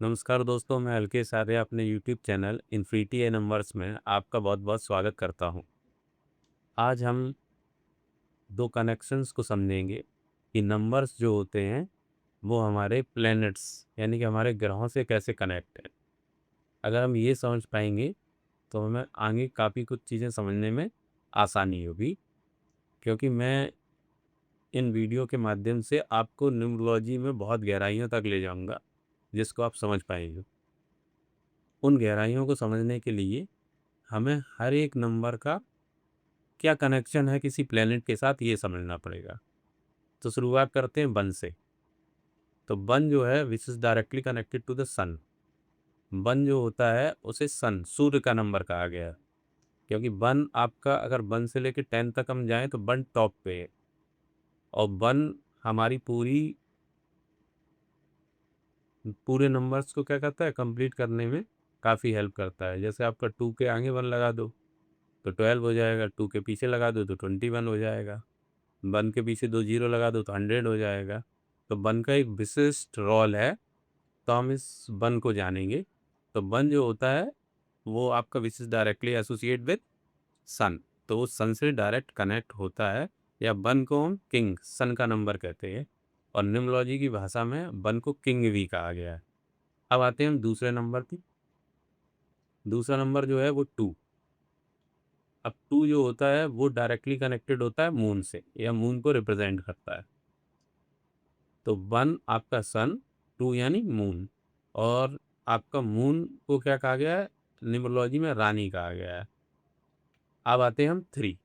नमस्कार दोस्तों, मैं अलकेश आर्य अपने यूट्यूब चैनल इन्फिनिटी ए नंबर्स में आपका बहुत-बहुत स्वागत करता हूं। आज हम दो कनेक्शंस को समझेंगे कि नंबर्स जो होते हैं वो हमारे प्लैनेट्स यानी कि हमारे ग्रहों से कैसे कनेक्ट हैं। अगर हम ये समझ पाएंगे तो हमें आगे काफ़ी कुछ चीज़ें समझने में आसानी होगी, क्योंकि मैं इन वीडियो के माध्यम से आपको न्यूमरोलॉजी में बहुत गहराइयों तक ले जाऊंगा, जिसको आप समझ पाएंगे। उन गहराइयों को समझने के लिए हमें हर एक नंबर का क्या कनेक्शन है किसी प्लेनेट के साथ, ये समझना पड़ेगा। तो शुरुआत करते हैं वन से। तो वन जो है which is directly connected to the sun. One जो होता है उसे सन सूर्य का नंबर कहा गया है, क्योंकि वन आपका अगर वन से लेकर 10 तक हम जाएं तो वन टॉप पे है। और वन हमारी पूरे नंबर्स को क्या करता है, कंप्लीट करने में काफ़ी हेल्प करता है। जैसे आपका 2 के आगे 1 लगा दो तो 12 हो जाएगा, 2 के पीछे लगा दो तो 21 हो जाएगा, 1 के पीछे 2 जीरो लगा दो तो 100 हो जाएगा। तो 1 का एक विशिष्ट रोल है, तो हम इस 1 को जानेंगे। तो 1 जो होता है वो आपका विशिष्ट डायरेक्टली एसोसिएट विद सन, तो वो सन से डायरेक्ट कनेक्ट होता है। या 1 को हम किंग सन का नंबर कहते हैं, और न्यूमरोलॉजी की भाषा में 1 को किंग भी कहा गया है। अब आते हैं हम दूसरे नंबर की। दूसरा नंबर जो है वो 2। अब 2 जो होता है वो डायरेक्टली कनेक्टेड होता है मून से, या मून को रिप्रेजेंट करता है। तो 1 आपका सन, 2 यानी मून। और आपका मून को क्या कहा गया है, न्यूमरोलॉजी में रानी कहा गया है। अब आते हैं हम 3।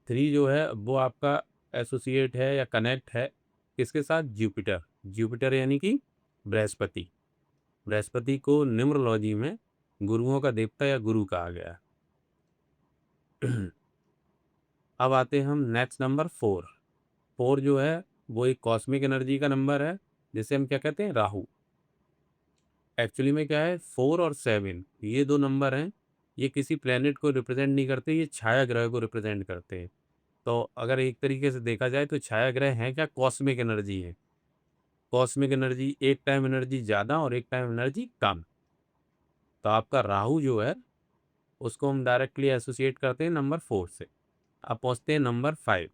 3 जो है वो आपका एसोसिएट है या कनेक्ट है किसके साथ, जुपिटर। जुपिटर यानी कि बृहस्पति। बृहस्पति को न्यूमरोलॉजी में गुरुओं का देवता या गुरु कहा गया है। अब आते हैं हम नेक्स्ट नंबर 4। 4 जो है वो एक कॉस्मिक एनर्जी का नंबर है, जिसे हम क्या कहते हैं, राहु। एक्चुअली में क्या है, 4 और 7 ये दो नंबर हैं, ये किसी प्लेनेट को रिप्रेजेंट नहीं करते, ये छाया ग्रह को रिप्रेजेंट करते हैं। तो अगर एक तरीके से देखा जाए तो छाया ग्रह हैं क्या, कॉस्मिक एनर्जी है। कॉस्मिक एनर्जी एक टाइम एनर्जी ज़्यादा और एक टाइम एनर्जी कम। तो आपका राहु जो है उसको हम डायरेक्टली एसोसिएट करते हैं नंबर 4 से। अब पहुँचते हैं नंबर 5।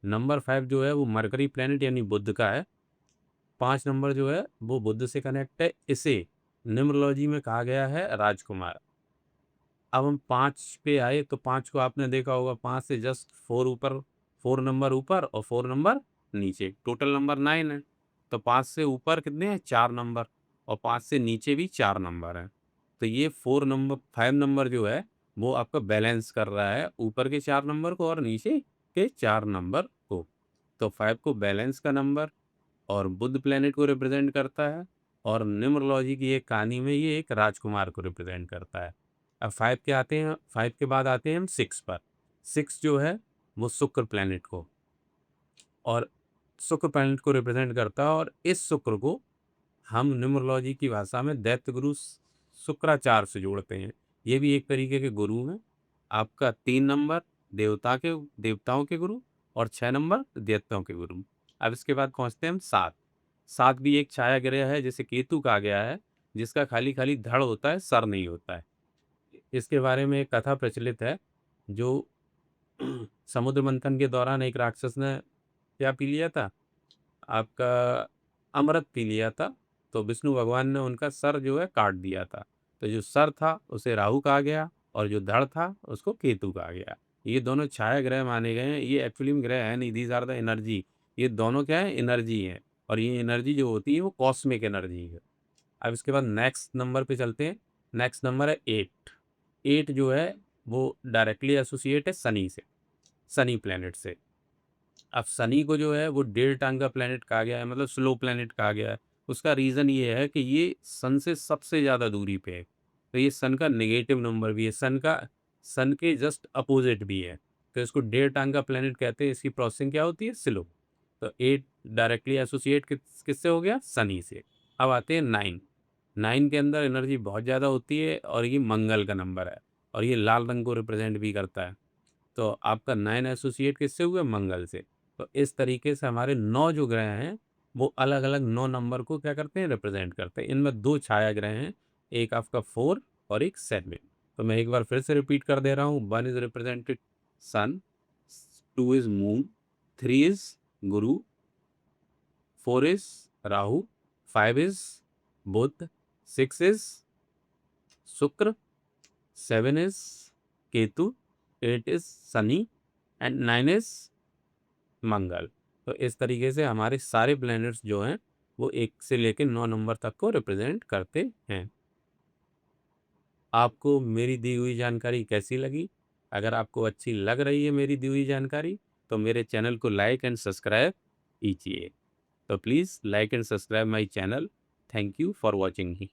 नंबर 5 जो है वो मरकरी प्लेनेट यानी बुध का है। 5 नंबर जो है वो बुध से कनेक्ट है, इसे न्यूमरोलॉजी में कहा गया है राजकुमार। अब हम 5 पे आए तो 5 को आपने देखा होगा, 5 से जस्ट 4 ऊपर, 4 नंबर ऊपर और 4 नंबर नीचे, टोटल नंबर 9 है। तो 5 से ऊपर कितने हैं, 4 नंबर, और 5 से नीचे भी 4 नंबर हैं। तो ये 5 नंबर जो है वो आपका बैलेंस कर रहा है ऊपर के 4 नंबर को और नीचे के 4 नंबर को। तो 5 को बैलेंस का नंबर और बुध प्लेनेट को रिप्रेजेंट करता है, और न्यूमरोलॉजी की एक कहानी में ये एक राजकुमार को रिप्रेजेंट करता है। अब 5 के आते हैं, 5 के बाद आते हैं हम 6 पर। 6 जो है वो शुक्र प्लेनेट को, और शुक्र प्लेनेट को रिप्रेजेंट करता है। और इस शुक्र को हम न्यूमरोलॉजी की भाषा में दैत्य गुरु शुक्राचार्य से जोड़ते हैं। ये भी एक तरीके के गुरु हैं। आपका 3 नंबर देवताओं के गुरु, और 6 नंबर दैत्यों के गुरु। अब इसके बाद पहुंचते हैं हम 7। 7 भी एक छाया ग्रह है, जिसे केतु कहा गया है, जिसका खाली खाली धड़ होता है, सर नहीं होता है। इसके बारे में एक कथा प्रचलित है, जो समुद्र मंथन के दौरान एक राक्षस ने क्या पी लिया था, आपका अमृत पी लिया था। तो विष्णु भगवान ने उनका सर जो है काट दिया था। तो जो सर था उसे राहु कहा गया, और जो धड़ था उसको केतु कहा गया। ये दोनों छाया ग्रह माने गए हैं, ये एक्चुअली में ग्रह है नहीं, दीज आर द एनर्जी। ये दोनों क्या है, एनर्जी है। और ये एनर्जी जो होती है वो कॉस्मिक एनर्जी है। अब इसके बाद नेक्स्ट नंबर पे चलते हैं। नेक्स्ट नंबर है 8। 8 जो है वो डायरेक्टली एसोसिएट है शनि से, शनि प्लेनेट से। अब शनि को जो है वो डेढ़ टांग का प्लेनेट कहा गया है, मतलब स्लो प्लेनेट कहा गया है। उसका रीज़न ये है कि ये सन से सबसे ज़्यादा दूरी पे है, तो ये सन का नेगेटिव नंबर भी है, सन के जस्ट अपोजिट भी है। तो इसको डेढ़ टांग का प्लेनेट कहते हैं। इसकी प्रोसेसिंग क्या होती है, स्लो। तो 8 डायरेक्टली एसोसिएट किससे हो गया, शनि से। अब आते हैं 9। 9 के अंदर एनर्जी बहुत ज़्यादा होती है, और ये मंगल का नंबर है, और ये लाल रंग को रिप्रेजेंट भी करता है। तो आपका 9 एसोसिएट किससे हुआ, मंगल से। तो इस तरीके से हमारे 9 जो ग्रह हैं वो अलग अलग 9 नंबर को क्या करते हैं, रिप्रेजेंट करते हैं। इनमें 2 छाया ग्रह हैं, एक आपका 4 और एक 7। तो मैं एक बार फिर से रिपीट कर दे रहा हूँ। 1 is represented sun, 2 is moon, 3 is Guru, 4 is Rahu, 5 is Budh, 6 is Shukra, 7 is Ketu, 8 is Shani and 9 is Mangal. तो इस तरीके से हमारे सारे प्लैनेट्स जो हैं वो 1 से लेकर 9 नंबर तक को रिप्रेजेंट करते हैं। आपको मेरी दी हुई जानकारी कैसी लगी? अगर आपको अच्छी लग रही है मेरी दी हुई जानकारी, तो मेरे चैनल को लाइक एंड सब्सक्राइब कीजिए। तो please like and subscribe my channel. Thank you for watching me.